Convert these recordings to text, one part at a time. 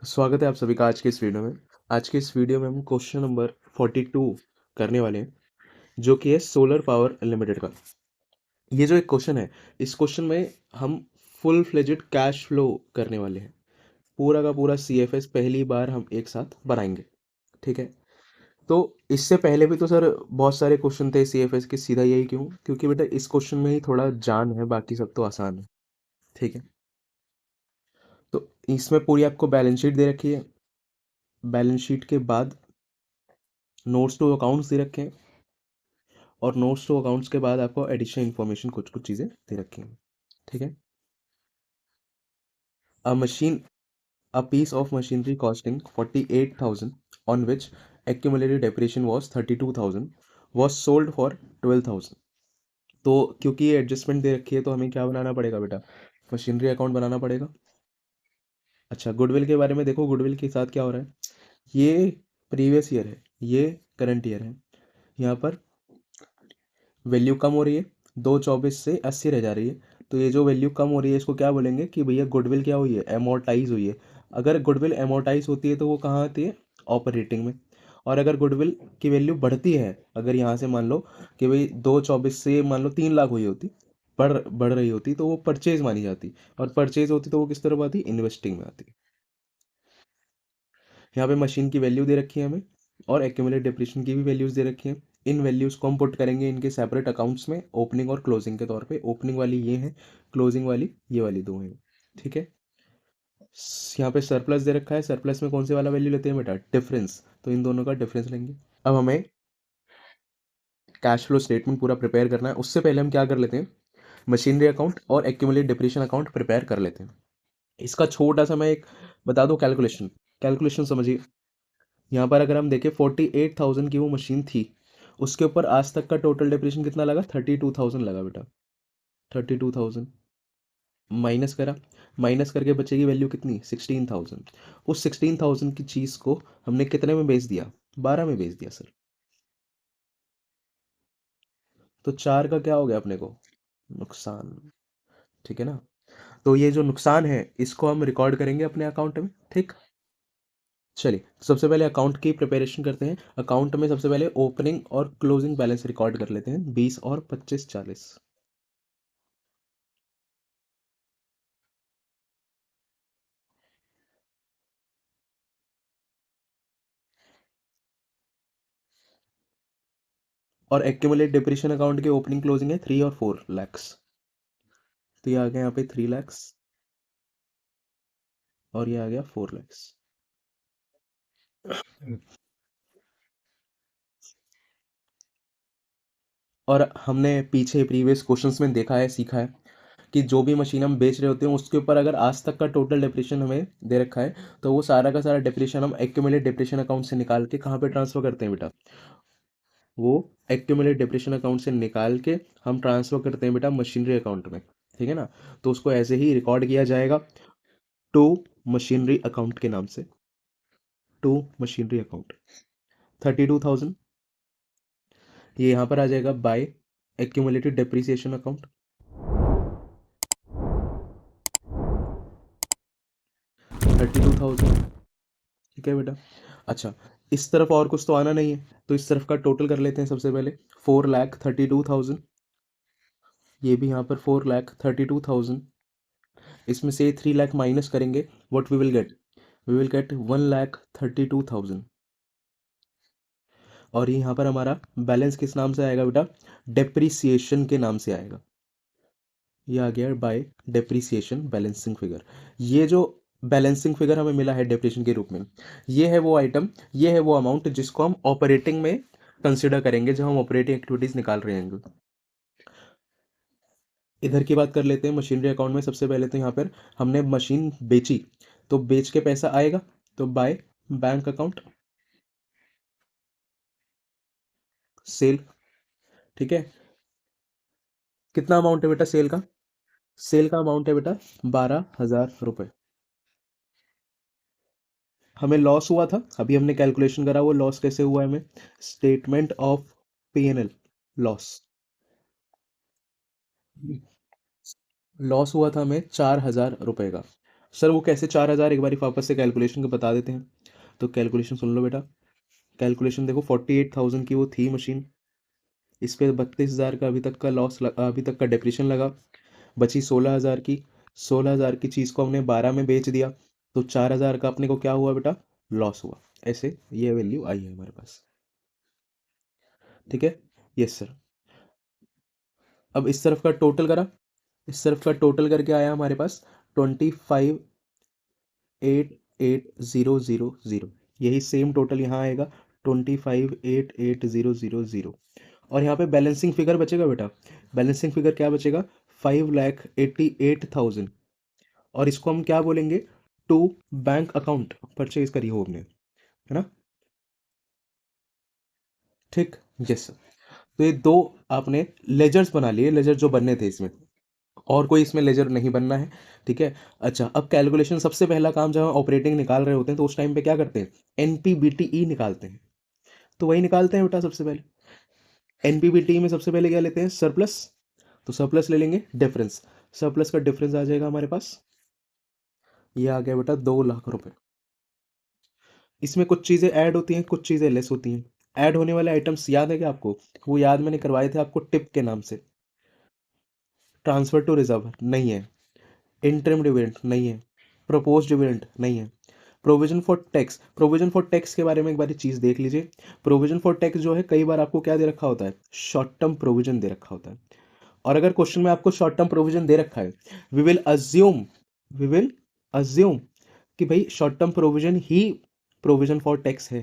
स्वागत है आप सभी का आज के इस वीडियो में। आज के इस वीडियो में हम क्वेश्चन नंबर 42 करने वाले हैं, जो कि है सोलर पावर लिमिटेड का। ये जो एक क्वेश्चन है, इस क्वेश्चन में हम फुल फ्लेजेड कैश फ्लो करने वाले हैं। पूरा का पूरा सीएफएस पहली बार हम एक साथ बनाएंगे। ठीक है। तो इससे पहले भी तो सर बहुत सारे क्वेश्चन थे सीएफएस के। सीधा यही क्यों? क्योंकि बेटा इस क्वेश्चन में ही थोड़ा जान है, बाकी सब तो आसान है। ठीक है। तो इसमें पूरी आपको बैलेंस शीट दे रखी है। बैलेंस शीट के बाद नोट्स टू अकाउंट्स दे रखे हैं, और नोट्स टू अकाउंट्स के बाद आपको एडिशनल इन्फॉर्मेशन कुछ कुछ चीज़ें दे रखी हैं। ठीक है। अ machine, a piece of machinery costing 48,000, on which accumulated depreciation was 32,000, was sold for 12,000। तो क्योंकि ये एडजस्टमेंट दे रखी है तो हमें क्या बनाना पड़ेगा बेटा? मशीनरी अकाउंट बनाना पड़ेगा। अच्छा, गुडविल के बारे में देखो, गुडविल के साथ क्या हो रहा है। ये प्रीवियस ईयर है, ये करंट ईयर है। यहाँ पर वैल्यू कम हो रही है, 224 से 80 रह जा रही है। तो ये जो वैल्यू कम हो रही है इसको क्या बोलेंगे कि भैया गुडविल क्या हुई है? एमोर्टाइज हुई है। अगर गुडविल एमोर्टाइज होती है तो वो कहाँ आती है? ऑपरेटिंग में। और अगर गुडविल की वैल्यू बढ़ती है, अगर यहाँ से मान लो कि भाई 224 से मान लो 3 लाख हुई होती, बढ़ बढ़ रही होती, तो वो परचेज मानी जाती। और परचेज होती तो वो किस तरफ आती? इन्वेस्टिंग में आती। यहाँ पे मशीन की वैल्यू दे रखी है हमें, और एक्यूमुलेट डिप्रेशन की भी वैल्यूज दे रखी हैं। इन वैल्यूज को हम पुट करेंगे इनके सेपरेट अकाउंट्स में, ओपनिंग और क्लोजिंग के तौर पे। ओपनिंग वाली ये है, क्लोजिंग वाली ये वाली दो हैं। ठीक है। यहाँ पे सरप्लस दे रखा है। सरप्लस में कौन से वाला वैल्यू लेते हैं बेटा? डिफरेंस। तो इन दोनों का डिफरेंस लेंगे। अब हमें कैश फ्लो स्टेटमेंट पूरा प्रिपेयर करना है। उससे पहले हम क्या कर लेते हैं, मशीनरी अकाउंट और एक्यूमुलेट डिप्रेशन अकाउंट प्रिपेयर कर लेते हैं। इसका छोटा सा मैं एक बता दूं कैलकुलेशन। कैलकुलेशन समझिए। यहाँ पर अगर हम देखें 48,000 की वो मशीन थी, उसके ऊपर आज तक का टोटल डिप्रेशन कितना लगा? 32,000 लगा बेटा। 32,000 माइनस करा, माइनस करके बचेगी वैल्यू कितनी? 16,000। उस 16,000 की चीज़ को हमने कितने में बेच दिया? 12 में बेच दिया सर। तो 4 का क्या हो गया अपने को? नुकसान। ठीक है ना। तो ये जो नुकसान है इसको हम रिकॉर्ड करेंगे अपने अकाउंट में। ठीक। चलिए सबसे पहले अकाउंट की प्रिपरेशन करते हैं। अकाउंट में सबसे पहले ओपनिंग और क्लोजिंग बैलेंस रिकॉर्ड कर लेते हैं, 20 और 25 40। और एक्यूमुलेट डिप्रेशन अकाउंट की ओपनिंग क्लोजिंग है 3 और 4 लैक्स। तो ये आ गया यहाँ पे 3 लैक्स, और ये आ गया 4 लैक्स। और हमने पीछे प्रीवियस क्वेश्चंस में देखा है, सीखा है कि जो भी मशीन हम बेच रहे होते हैं उसके ऊपर अगर आज तक का टोटल डिप्रेशन हमें दे रखा है, तो वो सारा का सारा डिप्रेशन हम एक्यूमुलेट डिप्रेशन अकाउंट से निकाल के कहाँ पे ट्रांसफर करते हैं बेटा? वो एक्यूमुलेट डिप्रेशन अकाउंट से निकाल के हम ट्रांसफर करते हैं बेटा मशीनरी अकाउंट में। ठीक है ना। तो उसको ऐसे ही रिकॉर्ड किया जाएगा, टू मशीनरी अकाउंट के नाम से। टू मशीनरी अकाउंट 32,000, ये यहाँ पर आ जाएगा बाय एक्यूमुलेटेड डेप्रिसिएशन अकाउंट 32,000। ठीक है बेटा। अच्छा, इस तरफ और कुछ तो आना नहीं है, तो इस तरफ का टोटल कर लेते हैं सबसे पहले। 4,32,000, ये भी यहाँ पर 4,32,000। इसमें से 3 लाख माइनस करेंगे, what we will get? We will get 1,32,000। और यहाँ पर हमारा बैलेंस किस नाम से आएगा बेटा? डेप्रिसिएशन के नाम से आएगा। ये आ गया बाय डेप्रिसिएशन बैलेंसिंग फिगर। ये जो बैलेंसिंग फिगर हमें मिला है डेप्रिसिएशन के रूप में, ये है वो आइटम, ये है वो अमाउंट जिसको हम ऑपरेटिंग में कंसिडर करेंगे जब हम ऑपरेटिंग एक्टिविटीज निकाल रहे हैं। इधर की बात कर लेते हैं मशीनरी अकाउंट में। सबसे पहले तो यहाँ पर हमने मशीन बेची, तो बेच के पैसा आएगा, तो बाय बैंक अकाउंट सेल। ठीक है। कितना अमाउंट है बेटा सेल का? सेल का अमाउंट है बेटा 12,000 रुपये। हमें लॉस हुआ था, अभी हमने कैलकुलेशन करा, वो लॉस कैसे हुआ है हमें? Statement of P&L loss. Loss हुआ था हमें 4,000 रुपये का। सर वो कैसे 4,000, एक बार वापस से कैलकुलेशन को बता देते हैं। तो कैलकुलेशन सुन लो बेटा। कैलकुलेशन देखो, 48,000 की वो थी मशीन, इस पे 32,000 का अभी तक का लॉस, अभी तक का डिप्रेशन लगा, बची 16,000 की। 16,000 की चीज़ को हमने 12 में बेच दिया, तो 4,000 का अपने को क्या हुआ बेटा, लॉस हुआ। ऐसे ये वैल्यू आई है हमारे पास। ठीक है, यस सर। अब इस तरफ का टोटल करा, इस तरफ का टोटल करके आया हमारे पास 25,88,000। यही सेम टोटल यहाँ आएगा, 25,88,000। और यहाँ पे बैलेंसिंग फिगर बचेगा बेटा। बैलेंसिंग फिगर क्या बचेगा, 5,88,000। और इसको हम क्या बोलेंगे, टू बैंक अकाउंट परचेज करी हो हमने, है ना। ठीक, यस। तो ये दो आपने लेजर्स बना लिए, लेजर जो बनने थे इसमें, और कोई इसमें लेजर नहीं बनना है। ठीक है। अच्छा, अब कैलकुलेशन सबसे पहला काम जब हम ऑपरेटिंग निकाल रहे होते हैं तो उस टाइम पे क्या करते हैं, एनपीबीटी निकालते हैं। तो वही निकालते हैं बेटा सबसे पहले। एनपीबीटी में सबसे पहले क्या लेते हैं, सरप्लस। तो सरप्लस ले लेंगे डिफरेंस। सरप्लस का डिफरेंस आ जाएगा हमारे पास, ये आ गया बेटा 2 लाख रुपए। इसमें कुछ चीज़ें ऐड होती हैं, कुछ चीज़ें लेस होती हैं। ऐड होने वाले आइटम्स याद है क्या आपको, वो याद मैंने करवाए थे आपको टिप के नाम से। ट्रांसफर टू रिजर्व नहीं है, इंटरिम डिविडेंड नहीं है, प्रपोज डिविडेंड नहीं है। Provision for tax, provision for tax के बारे में एक बार चीज़ देख लीजिए। प्रोविजन फॉर टैक्स जो है, कई बार आपको क्या दे रखा होता है, शॉर्ट टर्म प्रोविजन दे रखा होता है। और अगर क्वेश्चन में आपको शॉर्ट टर्म प्रोविजन दे रखा है, we will assume, we will assume कि भाई शॉर्ट टर्म प्रोविजन ही प्रोविजन फॉर टैक्स है।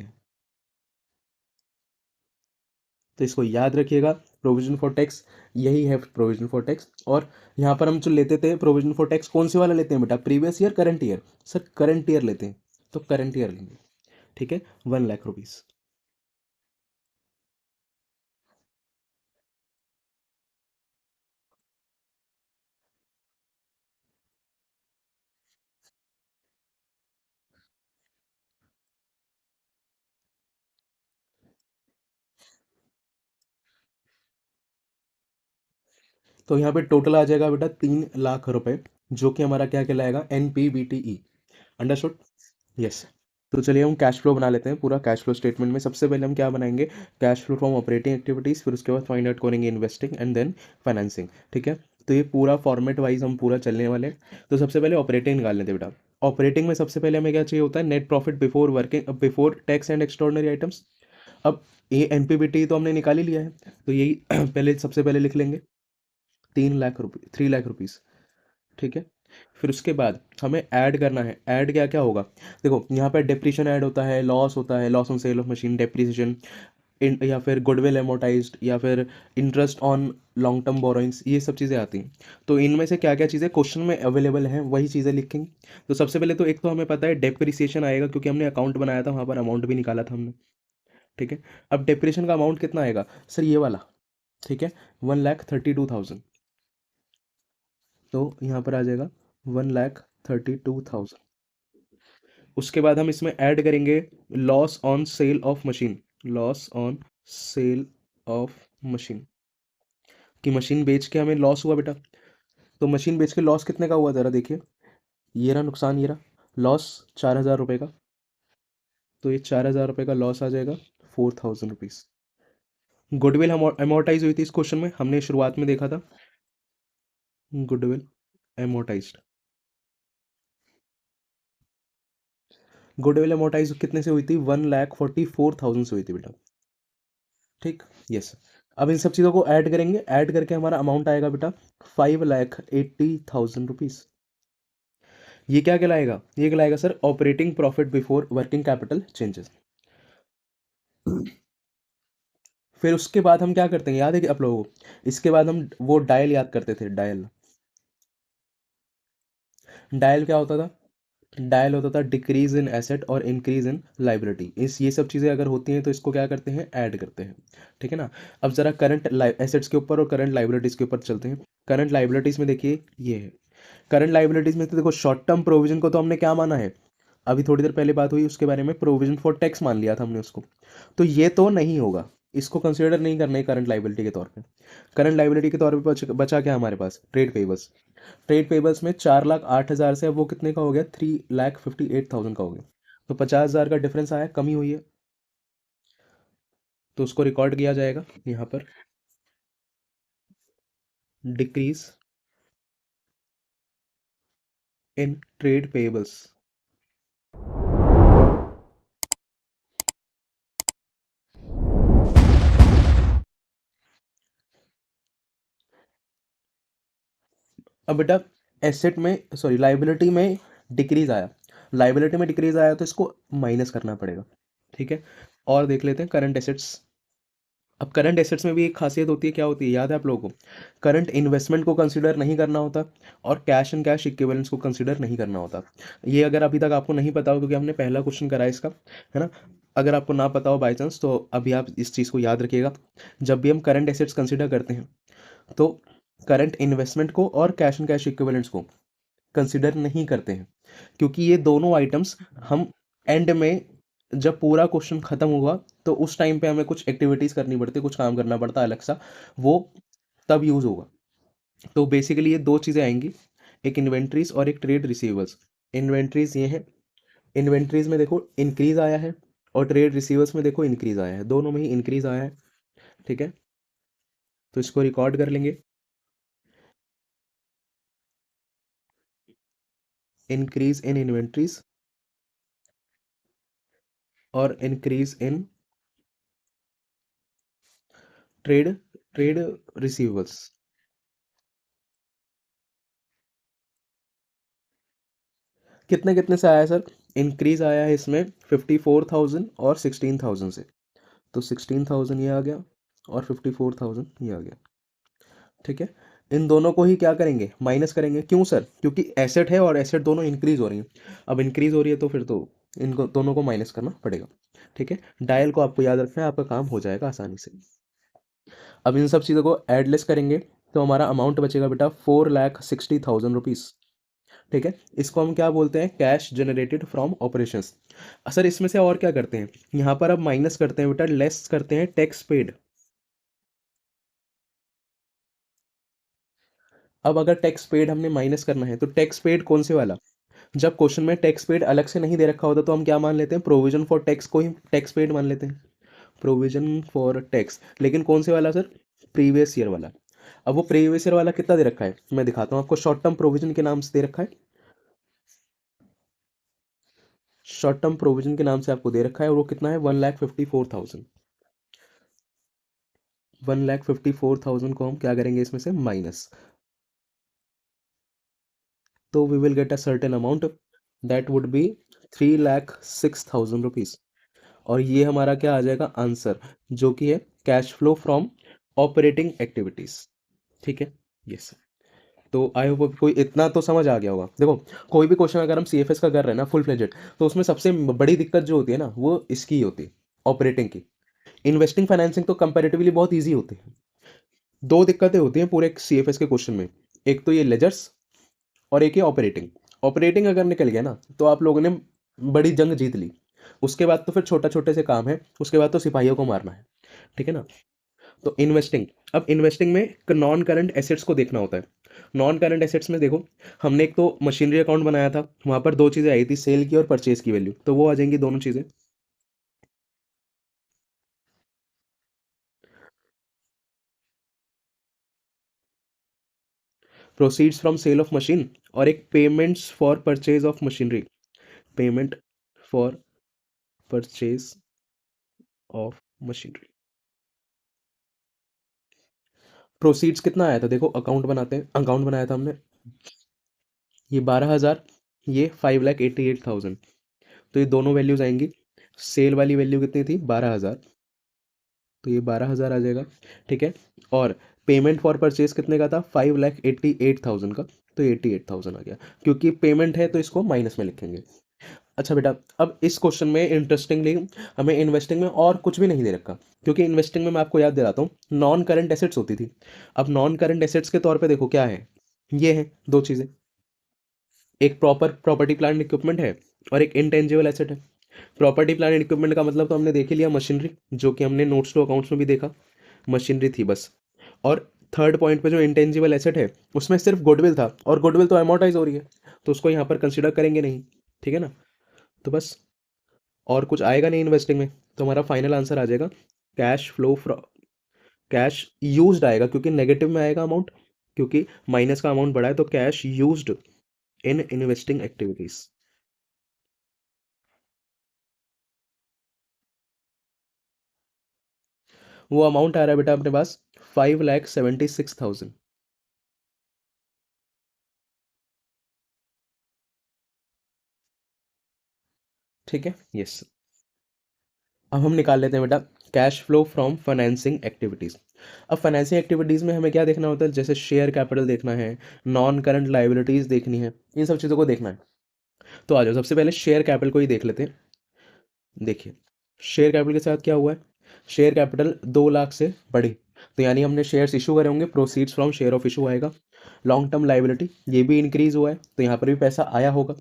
तो इसको याद रखिएगा, प्रोविजन फॉर टैक्स यही है प्रोविजन फॉर टैक्स। और यहाँ पर हम जो लेते थे प्रोविजन फॉर टैक्स, कौन से वाला लेते हैं बेटा, previous year current year. Sir current year लेते हैं, तो करंट ईयर लेंगे। ठीक है, 1 लाख रुपीज़। तो यहाँ पे टोटल आ जाएगा बेटा 3 लाख रुपए, जो कि हमारा क्या कहलाएगा, एनपीबीटी। Understood, yes. तो चलिए हम कैश फ्लो बना लेते हैं। पूरा कैश फ्लो स्टेटमेंट में सबसे पहले हम क्या बनाएंगे, cash flow from operating activities, फिर उसके बाद फाइंड आउट करेंगे इन्वेस्टिंग एंड देन फाइनेंसिंग। ठीक है। तो ये पूरा फॉर्मेट वाइज हम पूरा चलने वाले हैं। तो सबसे पहले ऑपरेटिंग निकाल लेते हैं बेटा। ऑपरेटिंग में सबसे पहले हमें क्या चाहिए होता है, net profit before working, before tax and extraordinary items. अब ये एनपीबीटी तो हमने निकाल ही लिया है, तो यही पहले सबसे पहले लिख लेंगे, 3 लाख रुपये, 3 लाख रुपीज़। ठीक है। फिर उसके बाद हमें ऐड करना है। ऐड क्या क्या होगा, देखो यहाँ पर डिप्रीशन ऐड होता है, लॉस होता है, loss on sale of machine depreciation, या फिर गुडविल एमोटाइज्ड, या फिर interest on long term borrowings, ये सब चीज़ें आती हैं। तो इनमें से क्या क्या चीज़ें क्वेश्चन में अवेलेबल हैं वही चीज़ें लिखेंगे। तो सबसे पहले तो एक तो हमें पता है डेप्रिसिएशन आएगा, क्योंकि हमने अकाउंट बनाया था, वहाँ पर अमाउंट भी निकाला था हमने। ठीक है। अब डेप्रिसिएशन का अमाउंट कितना आएगा, सर ये वाला। ठीक है, 1,32,000। तो यहाँ पर आ जाएगा 1,32,000। उसके बाद हम इसमें ऐड करेंगे loss on sale of machine, loss on sale of machine, कि मशीन बेच के हमें लॉस हुआ बेटा। तो मशीन बेच के लॉस कितने का हुआ, ज़रा देखिए, ये रहा नुकसान, ये रहा लॉस, 4,000 रुपये का। तो ये 4,000 रुपये का लॉस आ जाएगा, 4,000 रुपीज़। गुडविल अमोर्टाइज हुई थी इस क्वेश्चन में, हमने शुरुआत में देखा था, गुडविल अमोर्टाइज। गुडविल अमोर्टाइज कितने से हुई थी, 1,44,000 से हुई थी बेटा। ठीक, यस। अब इन सब चीज़ों को ऐड करेंगे, ऐड करके हमारा अमाउंट आएगा बेटा 5,80,000 रुपीज़। ये क्या कहलाएगा, ये कहलाएगा sir operating profit before working capital changes. फिर उसके बाद हम क्या करते हैं, याद है कि आप लोगों को, इसके बाद हम वो डायल याद करते थे, डायल। डायल क्या होता था, डायल होता था डिक्रीज इन एसेट और इंक्रीज इन लाइबिलिटी। इस ये सब चीज़ें अगर होती हैं तो इसको क्या करते हैं, ऐड करते हैं। ठीक है ना। अब ज़रा करंट एसेट्स के ऊपर और करंट लाइबिलिटीज़ के ऊपर चलते हैं। करंट लाइबिलिटीज़ में देखिए ये है, करंट लाइबिलिटीज़ में तो देखो शॉर्ट टर्म प्रोविजन को तो हमने क्या माना है, अभी थोड़ी देर पहले बात हुई उसके बारे में, प्रोविजन फॉर टैक्स मान लिया था हमने उसको। तो ये तो नहीं होगा, इसको कंसिडर नहीं करना है करंट लाइबिलिटी के तौर पे। करंट लाइबिलिटी के तौर पे बचा क्या हमारे पास, ट्रेड पेबल्स। ट्रेड पेबल्स में 4,08,000 से अब वो कितने का हो गया, 3,58,000 का हो गया। तो 50,000 का डिफरेंस आया, कमी हुई है, तो उसको रिकॉर्ड किया जाएगा यहाँ पर, डिक्रीज इन ट्रेड पेबल्स। अब बेटा एसेट में, सॉरी लाइबिलिटी में डिक्रीज आया, लाइबिलिटी में डिक्रीज आया तो इसको माइनस करना पड़ेगा, ठीक है। और देख लेते हैं करंट एसेट्स। अब करंट एसेट्स में भी एक खासियत होती है, क्या होती है याद है आप लोगों को, करंट इन्वेस्टमेंट को कंसीडर नहीं करना होता और कैश एंड कैश इक्विवेलेंट्स को कंसीडर नहीं करना होता। ये अगर अभी तक आपको नहीं पता हो, क्योंकि हमने पहला क्वेश्चन करा है इसका, है ना। अगर आपको ना पता हो बाई चांस, तो अभी आप इस चीज़ को याद रखिएगा, जब भी हम करंट एसेट्स कंसीडर करते हैं तो करंट इन्वेस्टमेंट को और कैश एंड कैश इक्विवेलेंट्स को कंसिडर नहीं करते हैं, क्योंकि ये दोनों आइटम्स हम एंड में, जब पूरा क्वेश्चन खत्म हुआ तो उस टाइम पे हमें कुछ एक्टिविटीज करनी पड़ती है, कुछ काम करना पड़ता है अलग सा, वो तब यूज होगा। तो बेसिकली ये दो चीज़ें आएंगी, एक इन्वेंट्रीज और एक ट्रेड रिसीवर्स। इन्वेंट्रीज ये है, इन्वेंट्रीज में देखो इंक्रीज आया है, और ट्रेड रिसीवर्स में देखो इंक्रीज आया है, दोनों में ही इंक्रीज आया है, ठीक है। तो इसको रिकॉर्ड कर लेंगे, इंक्रीज इन इन्वेंट्रीज और increase in trade trade receivers. कितने कितने से आया सर, इंक्रीज आया है इसमें 54,000 और 16,000 से, तो 16,000 ये आ गया और 54,000 ये आ गया, ठीक है। इन दोनों को ही क्या करेंगे, माइनस करेंगे, क्यों सर, क्योंकि एसेट है और एसेट दोनों इंक्रीज हो रही हैं। अब इंक्रीज हो रही है तो फिर तो इनको दोनों को माइनस करना पड़ेगा, ठीक है। डायल को आपको याद रखना है, आपका काम हो जाएगा आसानी से। अब इन सब चीज़ों को एडलेस करेंगे तो हमारा अमाउंट बचेगा बेटा 4,60,000 रुपीज़, ठीक है। इसको हम क्या बोलते हैं, cash generated from operations. Sir इसमें से और क्या करते हैं, यहाँ पर अब माइनस करते हैं बेटा, लेस करते हैं टैक्स पेड। अब अगर टैक्स पेड हमने माइनस करना है तो टैक्स पेड कौन से वाला, जब क्वेश्चन में टैक्स पेड अलग से नहीं दे रखा होता तो हम क्या मान लेते हैं, प्रोविजन फॉर टैक्स को ही टैक्स पेड मान लेते हैं, प्रोविजन फॉर टैक्स। लेकिन कौन से वाला सर, प्रीवियस ईयर वाला। अब वो प्रीवियस ईयर वाला कितना दे रखा है, मैं दिखाता हूँ आपको, शॉर्ट टर्म प्रोविजन के नाम से दे रखा है, शॉर्ट टर्म प्रोविजन के नाम से आपको दे रखा है, और वो कितना है, 1,54,000। 1,54,000 को हम क्या करेंगे इसमें से माइनस, तो we will get a certain amount, that would be 3,06,000 rupees. और ये हमारा क्या आ जाएगा आंसर, जो कि है cash flow from operating activities, ठीक है। यस, तो आई होप कोई इतना तो समझ आ गया होगा। देखो कोई भी क्वेश्चन अगर हम सीएफएस का कर रहे हैं ना फुल फ्लेजेड, तो उसमें सबसे बड़ी दिक्कत जो होती है ना वो इसकी ही होती है, ऑपरेटिंग की। इन्वेस्टिंग फाइनेंसिंग तो कंपैरेटिवली बहुत ईजी होती है। दो दिक्कतें होती हैं पूरे सीएफएस के क्वेश्चन में, एक तो ये लेजर्स और एक ये ऑपरेटिंग। ऑपरेटिंग अगर निकल गया ना तो आप लोगों ने बड़ी जंग जीत ली, उसके बाद तो फिर छोटा छोटे से काम है, उसके बाद तो सिपाहियों को मारना है, ठीक है ना। तो इन्वेस्टिंग, अब इन्वेस्टिंग में नॉन करंट एसेट्स को देखना होता है। नॉन करंट एसेट्स में देखो, हमने एक तो मशीनरी अकाउंट बनाया था, वहां पर दो चीजें आई थी, सेल की और परचेज की वैल्यू, तो वो आ जाएंगी दोनों चीजें। Proceeds from sale of machine, और एक payments for purchase of machinery, payment for purchase of machinery. Proceeds कितना आया था, देखो अकाउंट बनाते हैं, अकाउंट बनाया था हमने, ये 12,000, ये 5,88,000, तो ये दोनों वैल्यूज आएंगी। सेल वाली वैल्यू कितनी थी, 12,000, तो ये 12,000 आ जाएगा, ठीक है। और पेमेंट फॉर परचेज कितने का था, 5,88,000 का, तो 88,000 आ गया, क्योंकि पेमेंट है तो इसको माइनस में लिखेंगे। अच्छा बेटा, अब इस क्वेश्चन में इंटरेस्टिंगली हमें इन्वेस्टिंग में और कुछ भी नहीं दे रखा, क्योंकि इन्वेस्टिंग में मैं आपको याद दिलाता हूँ नॉन करंट एसेट्स होती थी। अब नॉन करंट एसेट्स के तौर पे देखो क्या है, ये है दो चीज़ें, एक प्रॉपर प्रॉपर्टी प्लांट इक्विपमेंट है और एक इनटेंजिबल एसेट है। प्रॉपर्टी प्लांट एंड इक्विपमेंट का मतलब तो हमने देख ही लिया, मशीनरी, जो कि हमने नोट्स टू अकाउंट्स में भी देखा, मशीनरी थी बस। और थर्ड पॉइंट पे जो इंटेंजिबल एसेट है उसमें सिर्फ गुडविल था, और गुडविल तो अमोर्टाइज हो रही है, तो उसको यहाँ पर कंसिडर करेंगे नहीं। ठीक है ना? तो बस, और कुछ आएगा नहीं इन्वेस्टिंग में, तो हमारा फाइनल आंसर आ जाएगा cash flow from, cash used आएगा, क्योंकि नेगेटिव में आएगा अमाउंट, क्योंकि माइनस का अमाउंट बढ़ा है, तो cash used in investing activities. वो अमाउंट आ रहा है बेटा अपने पास 5,76,000। ठीक है, यस। अब हम निकाल लेते हैं बेटा cash flow from financing activities. अब फाइनेंसिंग एक्टिविटीज में हमें क्या देखना होता है, जैसे शेयर कैपिटल देखना है, नॉन करंट लाइबिलिटीज देखनी है, इन सब चीज़ों को देखना है। तो आ जाओ, सबसे पहले शेयर कैपिटल को ही देख लेते हैं। देखिए, शेयर कैपिटल के साथ क्या हुआ है, शेयर कैपिटल 2 लाख से बढ़ी, तो यानी हमने शेयर्स इशू करे होंगे, proceeds from share of issue आएगा। लॉन्ग टर्म लाइबिलिटी ये भी इंक्रीज हुआ है, तो यहाँ पर भी पैसा आया होगा।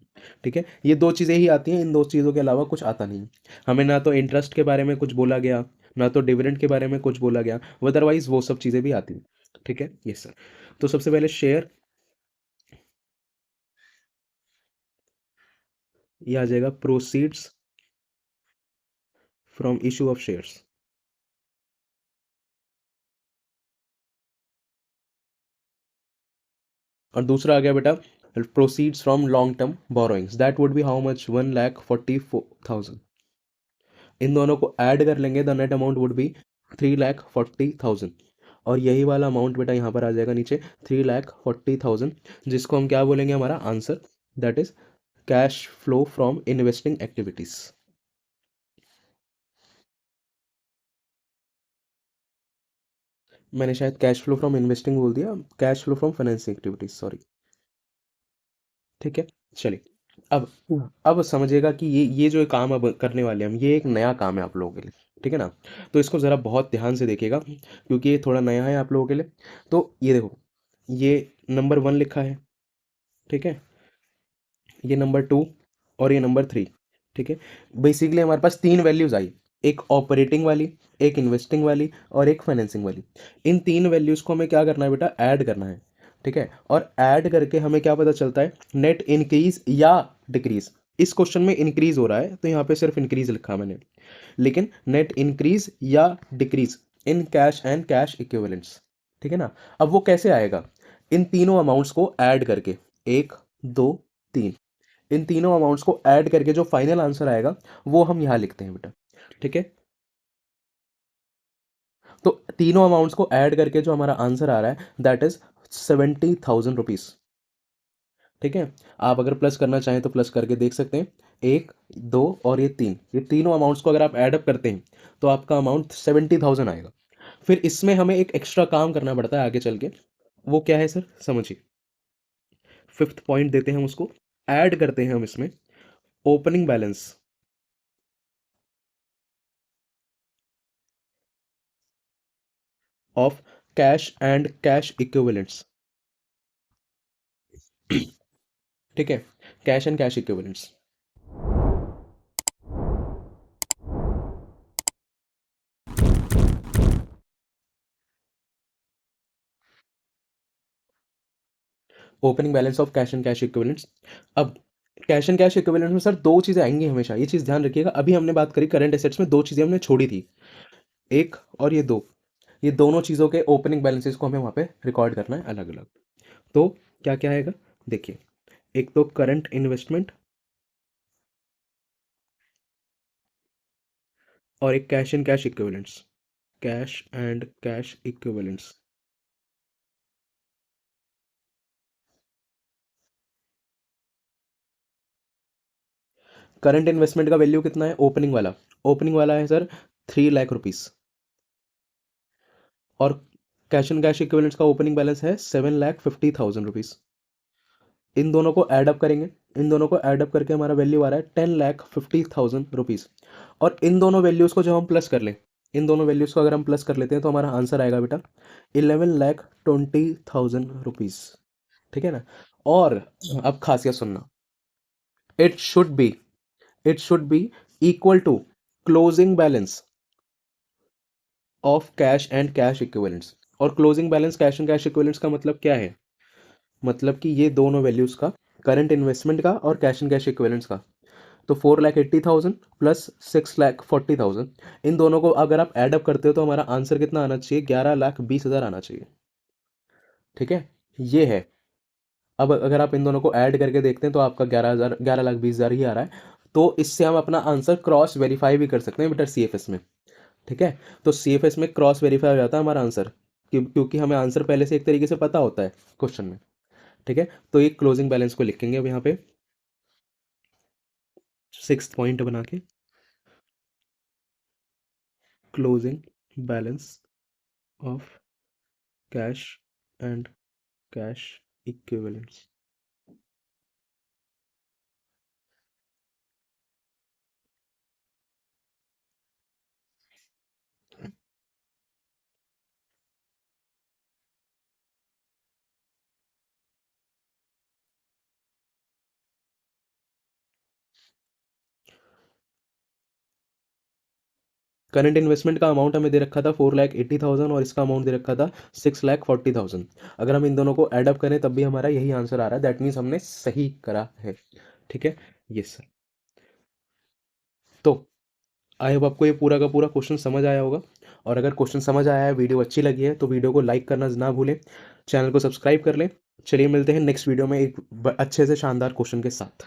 ठीक है, ये दो चीज़ें ही आती हैं, इन दो चीज़ों के अलावा कुछ आता नहीं। हमें ना तो इंटरेस्ट के बारे में कुछ बोला गया, ना तो डिविडेंड के बारे में कुछ बोला गया, अदरवाइज वो सब चीज़ें भी आती हैं। ठीक है, यस सर। तो सबसे पहले शेयर, ये आ जाएगा proceeds from issue of shares. और दूसरा आ गया बेटा proceeds from long term borrowings, that would B how much, 1,44,000। इन दोनों को ऐड कर लेंगे, the net amount would be 3,40,000। और यही वाला अमाउंट बेटा यहाँ पर आ जाएगा नीचे, 3,40,000, जिसको हम क्या बोलेंगे, हमारा answer, that is cash flow from investing activities. मैंने शायद कैश फ्लो फ्रॉम इन्वेस्टिंग बोल दिया, cash flow from financing activities, sorry. ठीक है, चलिए। अब अब समझिएगा कि ये जो काम अब करने वाले हम, ये एक नया काम है आप लोगों के लिए। ठीक है ना? तो इसको ज़रा बहुत ध्यान से देखिएगा, क्योंकि ये थोड़ा नया है आप लोगों के लिए। तो ये देखो, ये नंबर 1 लिखा है। ठीक है, ये नंबर 2 और ये नंबर 3। ठीक है, बेसिकली हमारे पास 3 वैल्यूज़ आई, एक ऑपरेटिंग वाली, एक इन्वेस्टिंग वाली, और एक फाइनेंसिंग वाली। इन 3 वैल्यूज़ को हमें क्या करना है बेटा, ऐड करना है। ठीक है, और ऐड करके हमें क्या पता चलता है, नेट इंक्रीज या डिक्रीज। इस क्वेश्चन में इंक्रीज हो रहा है, तो यहाँ पे सिर्फ इंक्रीज लिखा मैंने, लेकिन नेट इंक्रीज या decrease in cash and cash equivalents. ठीक है ना? अब वो कैसे आएगा, इन तीनों अमाउंट्स को ऐड करके, 1, 2, 3, इन तीनों अमाउंट्स को ऐड करके जो फाइनल आंसर आएगा वो हम यहाँ लिखते हैं बेटा। ठीक है, तो तीनों अमाउंट्स को ऐड करके जो हमारा आंसर आ रहा है, दैट इज 70,000 रुपीज। ठीक है, आप अगर प्लस करना चाहें तो प्लस करके देख सकते हैं, 1, 2 और ये 3, ये तीनों अमाउंट्स को अगर आप ऐडअप करते हैं तो आपका अमाउंट 70,000 आएगा। फिर इसमें हमें एक एक्स्ट्रा काम करना पड़ता है आगे चल के, वो क्या है सर, समझिए। फिफ्थ पॉइंट देते हैं हम उसको, ऐड करते हैं हम इसमें opening balance of cash and cash equivalents. ठीक है, cash and cash equivalents. Opening balance of cash and cash equivalents. अब कैश एंड कैश इक्विवेलेंट्स में सर दो चीज़ें आएंगी हमेशा, ये चीज़ ध्यान रखिएगा। अभी हमने बात करी करंट एसेट्स में, दो चीज़ें हमने छोड़ी थी, एक और ये दो, ये दोनों चीज़ों के ओपनिंग बैलेंसेस को हमें वहाँ पे रिकॉर्ड करना है अलग अलग। तो क्या क्या आएगा, देखिए, एक तो करंट इन्वेस्टमेंट और एक cash and cash equivalents, cash and cash equivalents. Current investment का वैल्यू कितना है, ओपनिंग वाला, ओपनिंग वाला है सर 3 लाख रुपीस, और कैश एंड कैश इक्विवेलेंट्स का ओपनिंग बैलेंस है 7,50,000 रुपीस। इन दोनों को ऐड अप करेंगे, इन दोनों को ऐड अप करके हमारा वैल्यू आ रहा है 10,50,000 रुपीस। और इन दोनों वैल्यूज़ को जब हम प्लस कर लें, इन दोनों वैल्यूज़ को अगर हम प्लस कर लेते हैं तो हमारा आंसर आएगा बेटा 11,20,000 रुपीस। ठीक है ना? और अब खासियत सुनना, it should be, it should be equal to closing balance of cash and cash equivalents. और closing balance cash and cash equivalents का मतलब क्या है? मतलब कि ये दोनों वैल्यूज का, करंट इन्वेस्टमेंट का और कैश एंड कैश इक्विवेलेंट्स का। तो 4,80,000 प्लस 6,40,000, इन दोनों को अगर आप एड अप करते हो तो हमारा आंसर कितना आना चाहिए? 11,20,000 आना चाहिए। ठीक है, ये है। अब अगर आप इन दोनों को ऐड करके देखते हैं तो आपका 11,20,000 ही आ रहा है। तो इससे हम अपना आंसर क्रॉस वेरीफाई भी कर सकते हैं बेटा CFS में। ठीक है, तो CFS में क्रॉस वेरीफाई हो जाता है हमारा आंसर, क्योंकि हमें आंसर पहले से एक तरीके से पता होता है क्वेश्चन में। ठीक है, तो ये क्लोजिंग बैलेंस को लिखेंगे अब यहाँ पे 6th पॉइंट बना के, closing balance of cash and cash equivalents. Current investment का अमाउंट हमें दे रखा था 4,80,000 और इसका अमाउंट दे रखा था 6,40,000। अगर हम इन दोनों को ऐड अप करें तब भी हमारा यही आंसर आ रहा है, दैट मीन्स हमने सही करा है। ठीक है, यस सर। तो आई होप आपको ये पूरा का पूरा क्वेश्चन समझ आया होगा। और अगर क्वेश्चन समझ आया है, वीडियो अच्छी लगी है, तो वीडियो को लाइक करना ना भूलें, चैनल को सब्सक्राइब कर लें। चलिए मिलते हैं नेक्स्ट वीडियो में एक अच्छे से शानदार क्वेश्चन के साथ।